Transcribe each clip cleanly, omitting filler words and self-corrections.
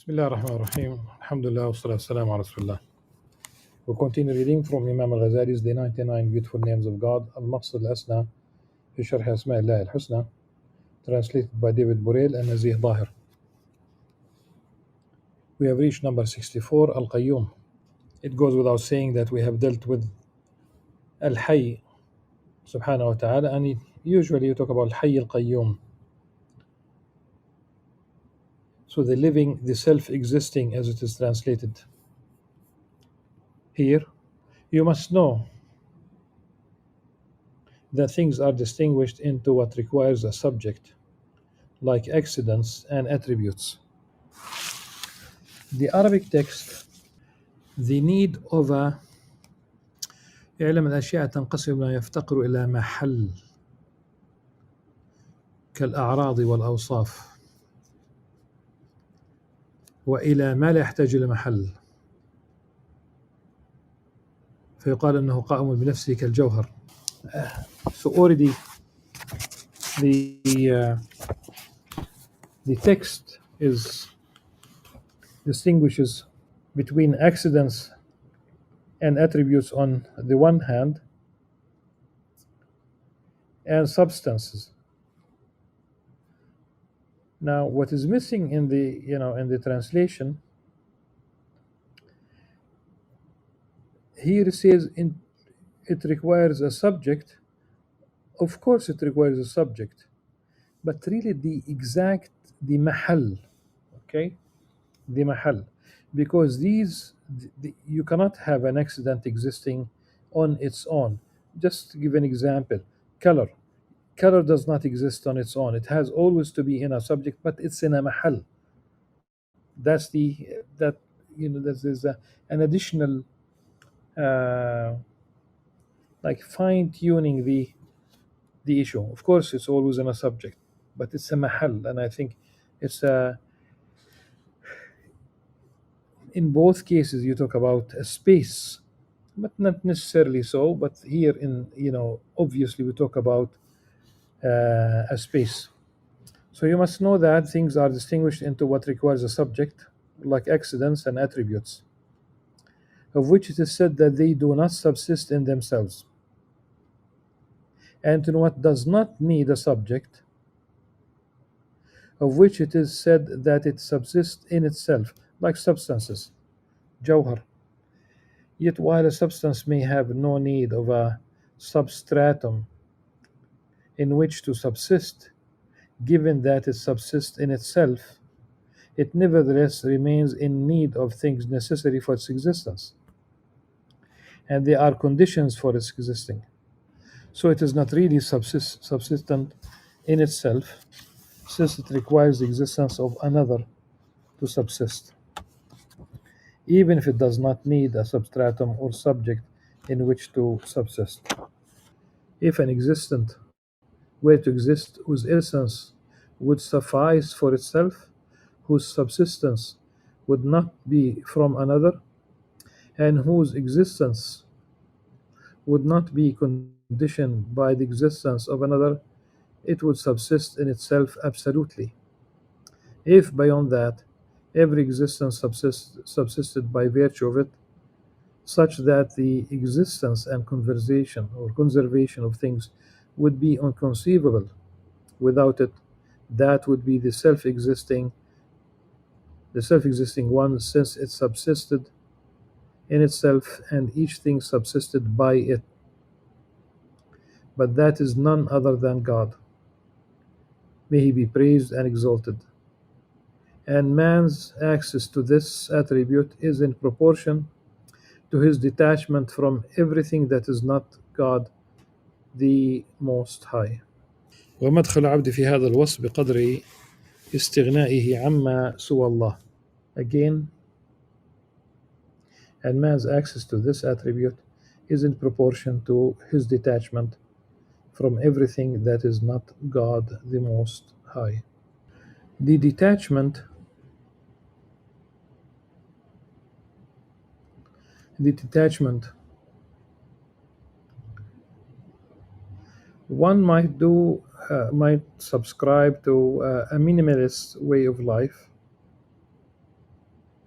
Bismillah ar-Rahman ar-Rahim. Alhamdulillah wa salatu salam ala Rasulullah. We continue reading from Imam Al-Ghazali's The 99 Beautiful Names of God, Al-Maqsad Al-Asna, fi Sharh Asma' Allah Al-Husna, translated by David Burel and Nazih Dahir. We have reached number 64, Al-Qayyum. It goes without saying that we have dealt with Al-Hayy, subhanahu wa ta'ala, and usually you talk about Al-Hayy Al-Qayyum. So the living, the self-existing as it is translated here. You must know that things are distinguished into what requires a subject, like accidents and attributes. The Arabic text, the need of a يعلم الأشياء تنقسم ما يفتقر إلى محل كالأعراض والأوصاف وإلى ما لا يحتاج إلى محل فيقال أنه قائم بنفسه كالجوهر. So already the text distinguishes between accidents and attributes on the one hand and substances. Now what is missing in the translation here says it requires a subject. Of course it requires a subject, but really the mahal, okay, the mahal, because you cannot have an accident existing on its own. Just to give an example, color does not exist on its own. It has always to be in a subject, but it's in a mahal. There's an additional like fine-tuning the issue. Of course it's always in a subject, but it's a mahal, and I think it's in both cases you talk about a space, but not necessarily so, but here obviously we talk about a space. So you must know that things are distinguished into what requires a subject, like accidents and attributes, of which it is said that they do not subsist in themselves, and in what does not need a subject, of which it is said that it subsists in itself, like substances, jawhar. Yet while a substance may have no need of a substratum in which to subsist, given that it subsists in itself, it nevertheless remains in need of things necessary for its existence, and they are conditions for its existing. So it is not really subsistent in itself, since it requires the existence of another to subsist, even if it does not need a substratum or subject in which to subsist. If an existent were to exist whose essence would suffice for itself, whose subsistence would not be from another, and whose existence would not be conditioned by the existence of another, it would subsist in itself absolutely. If beyond that every existence subsisted by virtue of it, such that the existence and conservation of things would be inconceivable without it, that would be the self-existing one, since it subsisted in itself and each thing subsisted by it. But that is none other than God. May he be praised and exalted. And man's access to this attribute is in proportion to his detachment from everything that is not God, the Most High. ومدخل العبد في هذا الوصف بقدر استغنائه عما سوى الله. Again, and man's access to this attribute is in proportion to his detachment from everything that is not God, the Most High. The detachment one might subscribe to a minimalist way of life,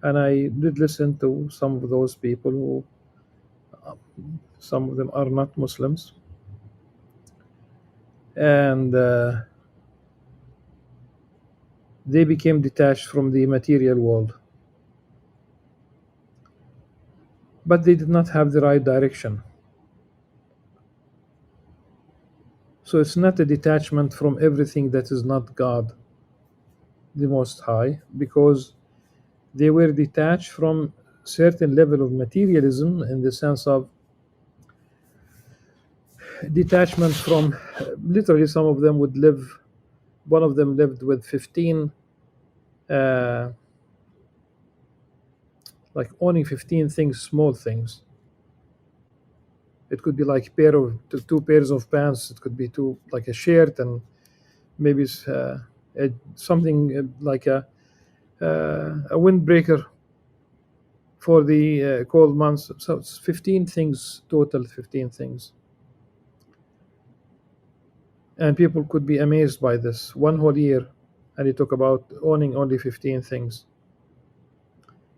And I did listen to some of those people who, some of them are not Muslims, and they became detached from the material world, but they did not have the right direction. So it's not a detachment from everything that is not God, the Most High, because they were detached from certain level of materialism in the sense of detachment from literally some of them would live, one of them lived with 15, uh, like owning 15 things, small things. It could be like pair of two pairs of pants, it could be two, like a shirt, and maybe something like a windbreaker for the cold months. So it's 15 things total, 15 things. And people could be amazed by this one whole year. And he talk about owning only 15 things.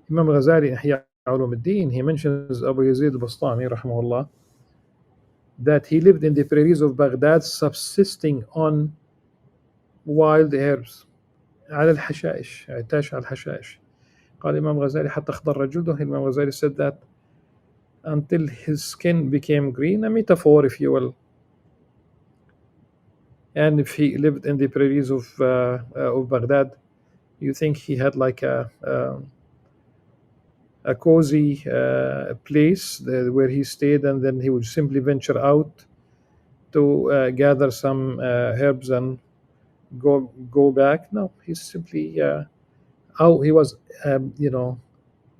Imam Ghazali in Ihya Ulum al-Din, he mentions Abu Yazid al-Bastami, rahimahullah, that he lived in the prairies of Baghdad subsisting on wild herbs. على الحشائش, يعتاش على الحشائش. قال Imam Ghazali حتى اخضر جلده. Imam Ghazali said that until his skin became green, a metaphor, if you will. And if he lived in the prairies of Baghdad, you think he had like a cozy place there where he stayed, and then he would simply venture out to gather some herbs and go back. No, he's simply out. He was,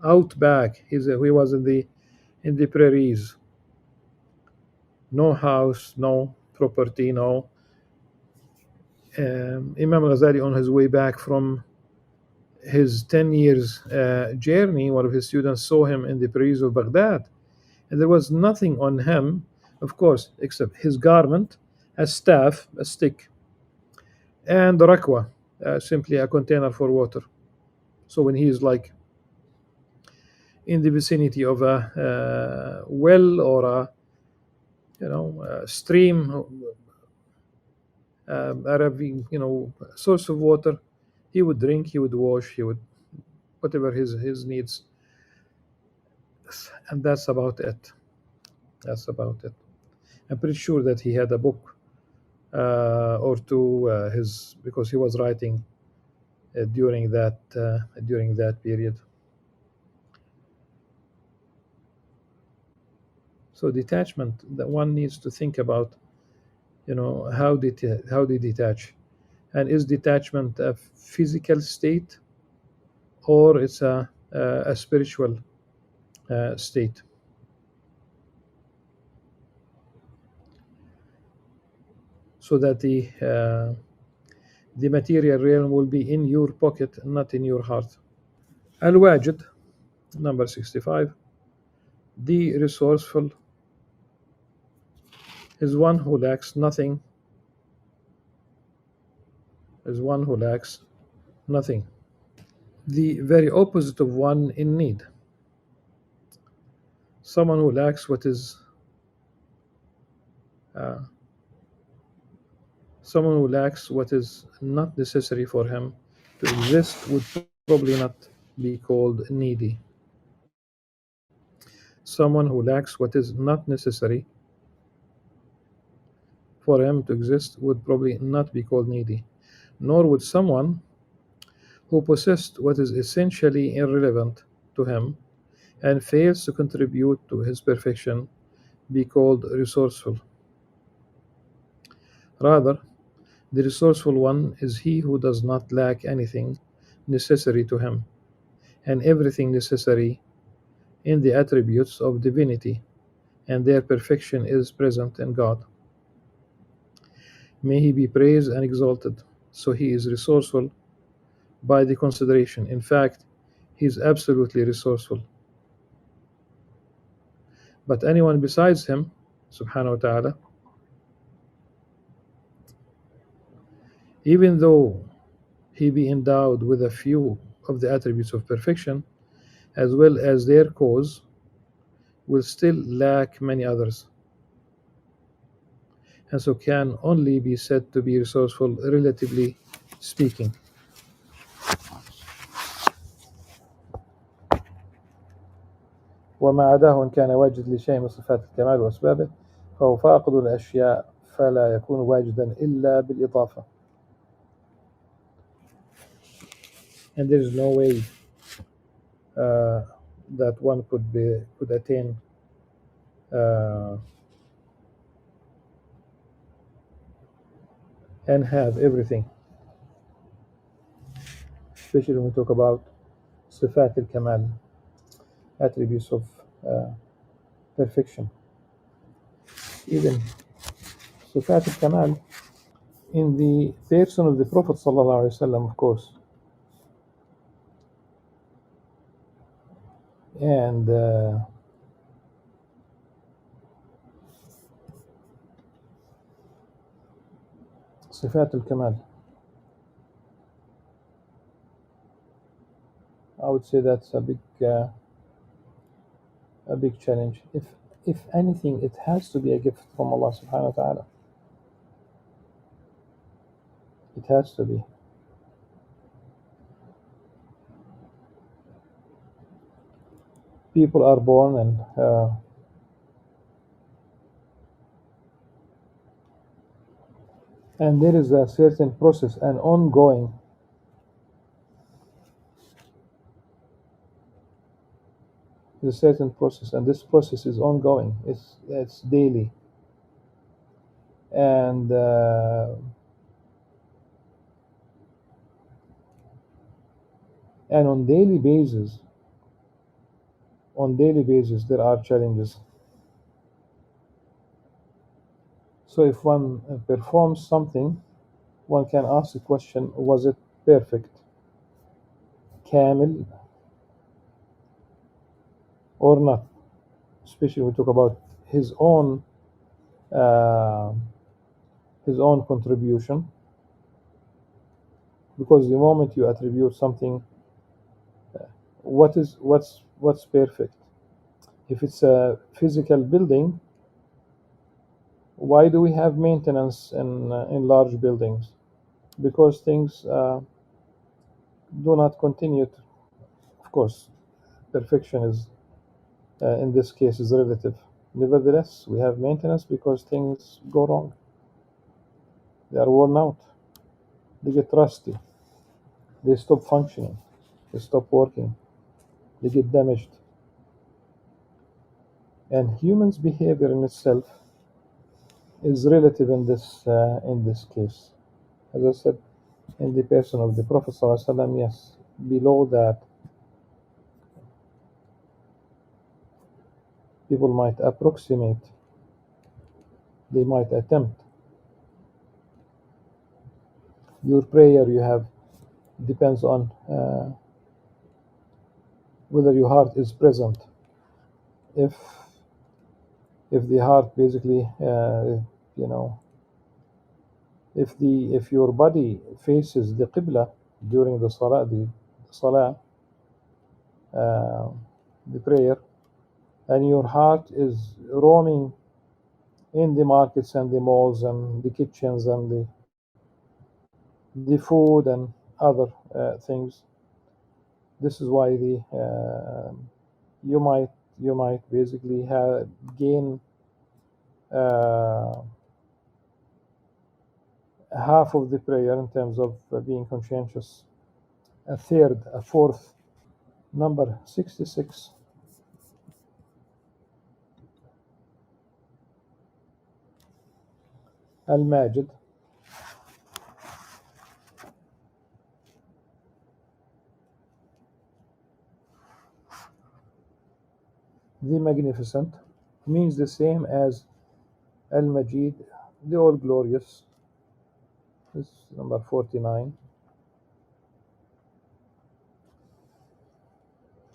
out back. He was in the prairies. No house, no property, no. Imam Ghazali, on his way back from his 10 years journey, one of his students saw him in the prairies of Baghdad, and there was nothing on him, of course, except his garment, a staff, a stick, and the rakwa, simply a container for water. So when he is like in the vicinity of a well or a a stream, a ravine, source of water, he would drink, he would wash, he would whatever his needs, and that's about it. That's about it. I'm pretty sure that he had a book or two, his because he was writing during that period. So detachment, that one needs to think about, how they detach, and is detachment a physical state, or it's a spiritual state, so that the material realm will be in your pocket, not in your heart. Al-Wajid, number 65, the resourceful is one who lacks nothing, is one who lacks nothing. The very opposite of one in need. Someone who lacks what is uh, someone who lacks what is not necessary for him to exist would probably not be called needy. Someone who lacks what is not necessary for him to exist would probably not be called needy, nor would someone who possessed what is essentially irrelevant to him and fails to contribute to his perfection be called resourceful. Rather, the resourceful one is he who does not lack anything necessary to him, and everything necessary in the attributes of divinity, and their perfection is present in God. May he be praised and exalted. So he is resourceful by the consideration. In fact, he is absolutely resourceful. But anyone besides him, subhanahu wa ta'ala, even though he be endowed with a few of the attributes of perfection, as well as their cause, will still lack many others, and so can only be said to be resourceful relatively speaking. وما عداه إن كان واجد لشيء من صفات الكمال وأسبابه فهو فاقد الأشياء فلا يكون واجدا إلا بالإضافة. And there is no way uh, that one could attain uh, and have everything, especially when we talk about صفات الكمال, attributes of uh, perfection. Even صفات الكمال in the person of the Prophet sallallahu alaihi wasallam, of course, and صفات الكمال, I would say that's a big challenge. If anything, it has to be a gift from Allah subhanahu wa ta'ala. It has to be. People are born and there is a certain process, an ongoing. There's a certain process, and this process is ongoing. It's daily, and on daily basis there are challenges. So if one performs something, one can ask the question: was it perfect, kamil, or not? Especially when we talk about uh, his own contribution, because the moment you attribute something, what's perfect? If it's a physical building, why do we have maintenance in large buildings? Because things do not continue. Of course, perfection is in this case is relative. Nevertheless, we have maintenance because things go wrong. They are worn out. They get rusty. They stop functioning. They stop working. They get damaged. And humans' behavior in itself is relative in this case. As I said, in the person of the Prophet ﷺ, yes. Below that, people might approximate. They might attempt. Your prayer you have depends on whether your heart is present. If the heart basically, you know, if your body faces the qibla during the salah, uh, the prayer, and your heart is roaming in the markets and the malls and the kitchens and the food and other things, this is why you might basically gain uh, half of the prayer in terms of being conscientious, a third, a fourth. Number 66. Al-Majid. The Magnificent means the same as Al-Majid, the All Glorious. This is number 49.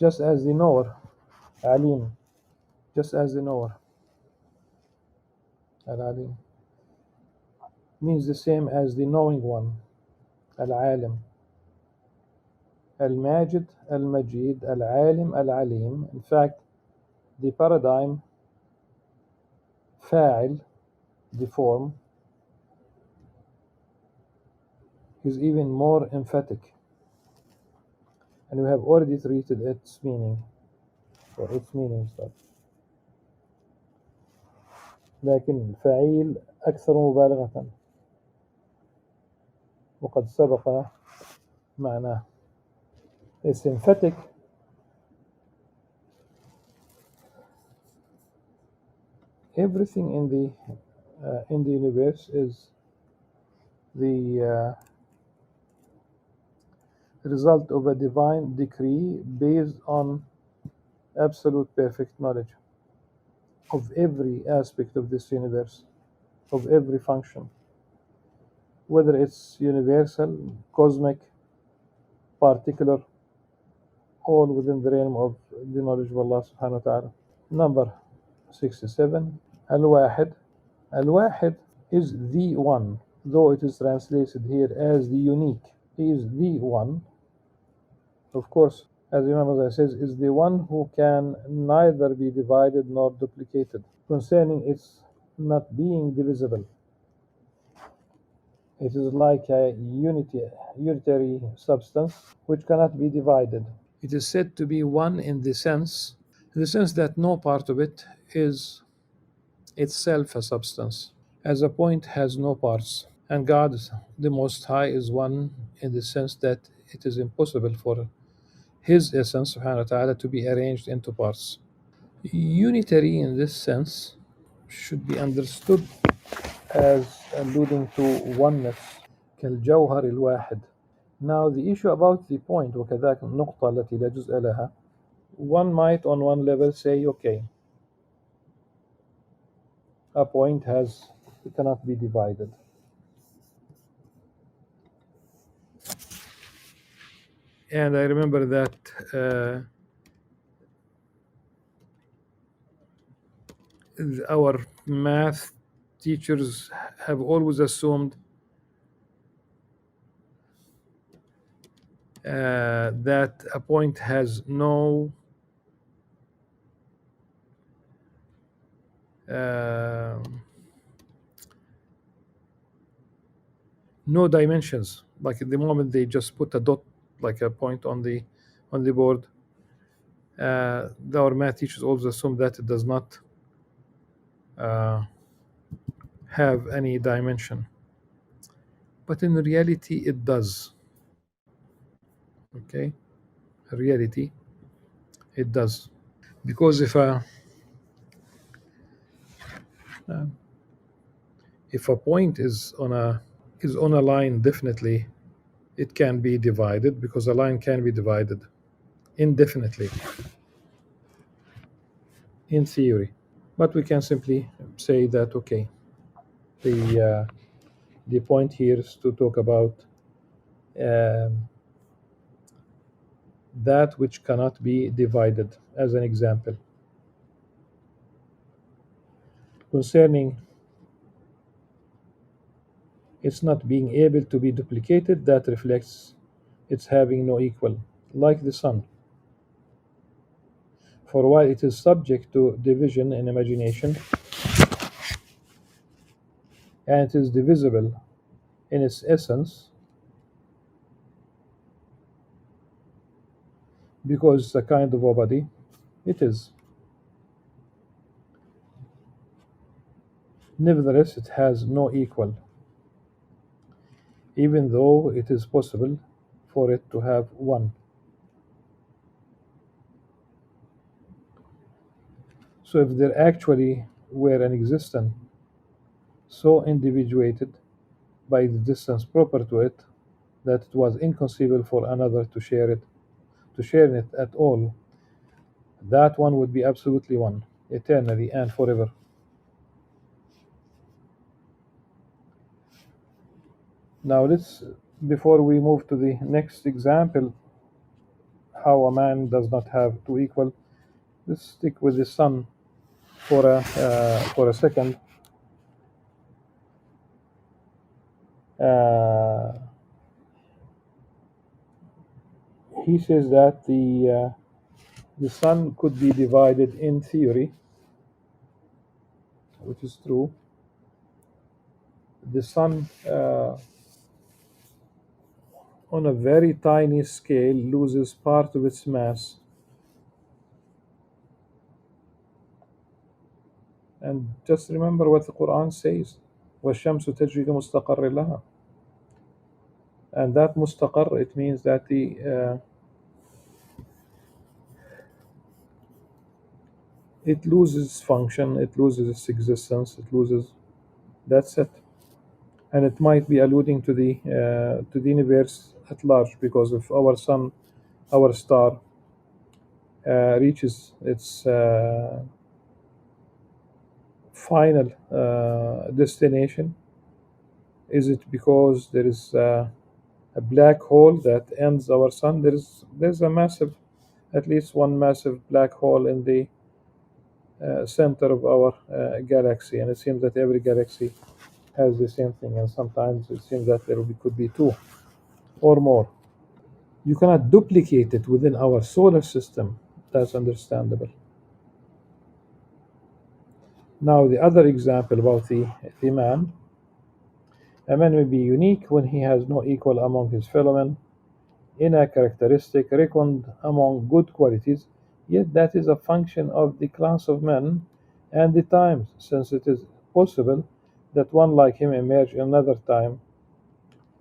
Just as the knower, Alim, just as the knower, Al-Alim, means the same as the knowing one, Al-Alim. Al-Majid, Al-Majid, Al-Alim, Al-Alim. In fact, the paradigm fa'il, the form, is even more emphatic, and we have already treated its meaning or its meanings. لكن فعيل أكثر مبالغة وقد سبق معناه. It's emphatic. Everything in the universe is the result of a divine decree based on absolute perfect knowledge of every aspect of this universe, of every function, whether it's universal, cosmic, particular, all within the realm of the knowledge of Allah subhanahu wa ta'ala. Number 67. Al-Wahid. Al-Wahid is the one, though it is translated here as the unique. He is the one, of course, as Imam Ghazali says, is the one who can neither be divided nor duplicated, concerning its not being divisible. It is like a unitary substance which cannot be divided. It is said to be one in the sense that no part of it is itself a substance, as a point has no parts. And God, the Most High, is one in the sense that it is impossible for His essence, subhanahu wa ta'ala, to be arranged into parts. Unitary in this sense should be understood as alluding to oneness, كالجوهر الواحد. Now the issue about the point, وكذلك النقطة التي لا جزء لها, one might on one level say, okay, a point it cannot be divided. And I remember that our math teachers have always assumed that a point has no dimensions. Like at the moment they just put a dot, like a point on the board. Our math teachers always assume that it does not have any dimension, but in reality it does. Okay, in reality it does, because if a point is on a line, definitely it can be divided, because a line can be divided indefinitely in theory. But we can simply say that, okay, the point here is to talk about that which cannot be divided, as an example. Concerning its not being able to be duplicated, that reflects its having no equal, like the sun. For while it is subject to division in imagination, and it is divisible in its essence, because it's a kind of a body, it is. Nevertheless, it has no equal, even though it is possible for it to have one. So if there actually were an existence so individuated by the distance proper to it that it was inconceivable for another to share in it at all, that one would be absolutely one, eternally and forever. Now before we move to the next example, how a man does not have two equal, let's stick with the sun for a second. he says that the sun could be divided in theory, which is true. The sun, on a very tiny scale, loses part of its mass. And just remember what the Quran says: وَالشَّمْسُ تَجْرِي لِمُسْتَقَرٍّ لَهَا. And that mustaqar, it means that it loses function, it loses its existence, it loses. That's it. And it might be alluding to the universe at large, because if our sun, our star, reaches its final destination, is it because there is a black hole that ends our sun? There's a massive, at least one massive black hole in the center of our galaxy, and it seems that every galaxy has the same thing, and sometimes it seems that could be two or more. You cannot duplicate it within our solar system. That's understandable. Now, the other example about the man. A man may be unique when he has no equal among his fellow men in a characteristic reckoned among good qualities, yet that is a function of the class of men and the times, since it is possible that one like him emerge in another time,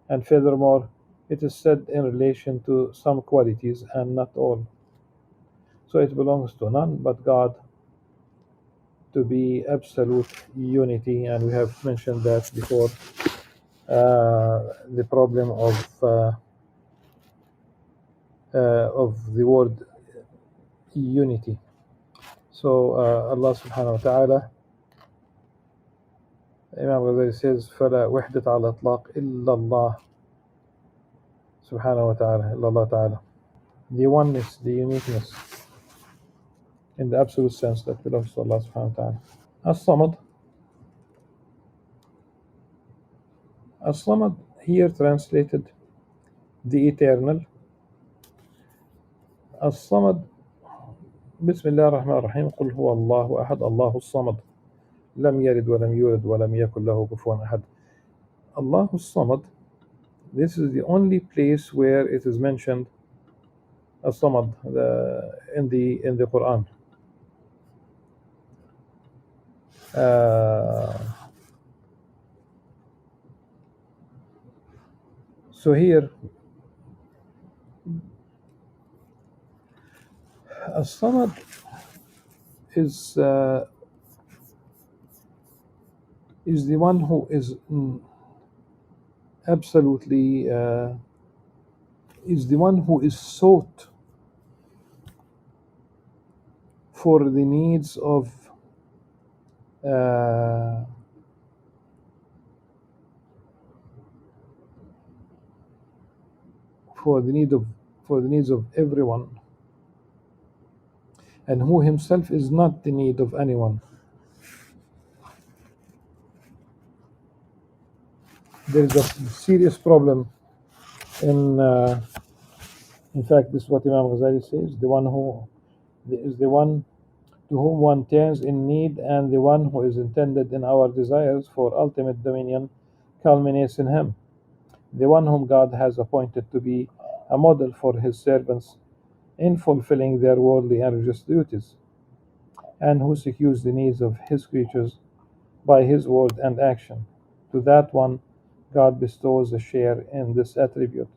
and furthermore, it is said in relation to some qualities and not all. So it belongs to none but God to be absolute unity, and we have mentioned that before. The problem of the word unity. So Allah subhanahu wa ta'ala, Imam Ghazali says, فَلَا وَحْدَةَ عَلَى إطلاق إِلَّا اللَّهِ subhanahu wa ta'ala, إِلَّا Allah ta'ala. The oneness, the uniqueness, in the absolute sense, that belongs to Allah subhanahu wa ta'ala. As-Samad. As-Samad, here translated the eternal. As-Samad, بسم الله الرحمن الرحيم قل هو الله أحد الله الصمد لم يلد ولم يولد ولم يكن له كفوا أحد. Allah الصمد, this is the only place where it is mentioned as-Samad in the Quran. So here, as-Samad is the one who is absolutely is the one who is sought for the needs of for the needs of everyone, and who himself is not the need of anyone. There is a serious problem in fact, this is what Imam Ghazali says: the one who is the one to whom one turns in need, and the one who is intended in our desires for ultimate dominion culminates in him. The one whom God has appointed to be a model for his servants in fulfilling their worldly and religious duties, and who secures the needs of his creatures by his word and action. To that one, God bestows a share in this attribute.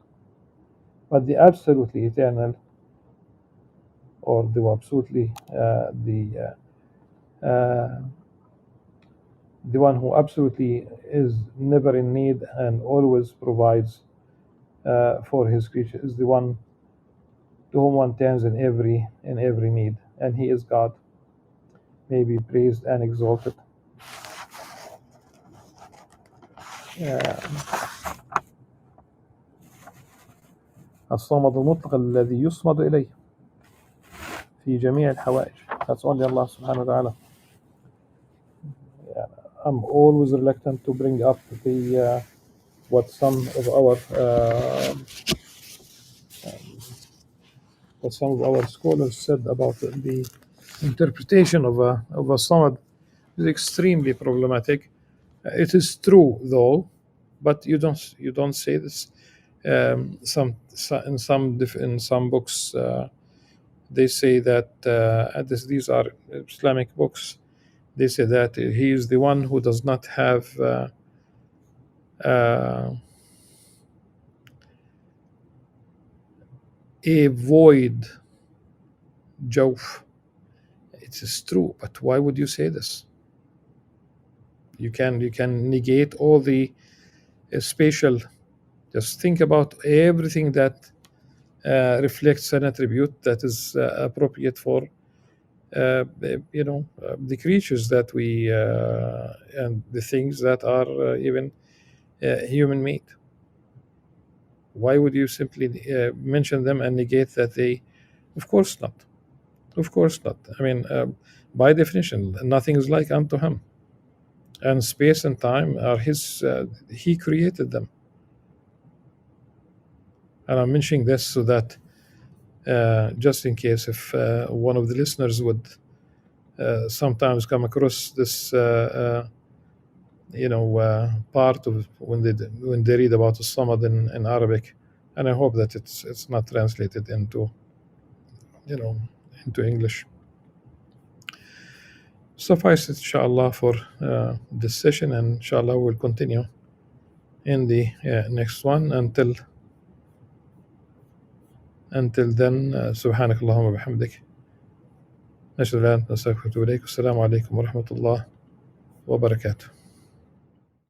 But the absolutely eternal, or the absolutely the one who absolutely is never in need and always provides for his creatures, is the one to whom one turns in every need, and he is God. May be praised and exalted. الصمد المطلق الذي يصمد إليه في جميع الحوائج. That's only Allah subhanahu wa ta'ala. I'm always reluctant to bring up the what some of our what some of our scholars said about the interpretation of a samad is extremely problematic. It is true though, but you don't say this. In some books, they say that these are Islamic books. They say that he is the one who does not have uh, a void jawf. It is true, but why would you say this? You can negate all the spatial. Just think about everything that reflects an attribute that is appropriate for the creatures that we and the things that are even human made. Why would you simply mention them and negate that they? Of course not. Of course not. I mean, by definition, nothing is like unto him, and space and time are his. He created them, and I'm mentioning this so that just in case if one of the listeners would sometimes come across this part of when they read about the samad in Arabic, and I hope that it's not translated you know into English. Suffice it, inshallah, for this session, and inshallah we'll continue in the next one. Until then, سبحانك اللهم وبحمدك نشهد أن لا إله إلا أنت نستغفرك ونتوب إليك. والسلام عليكم ورحمة الله وبركاته.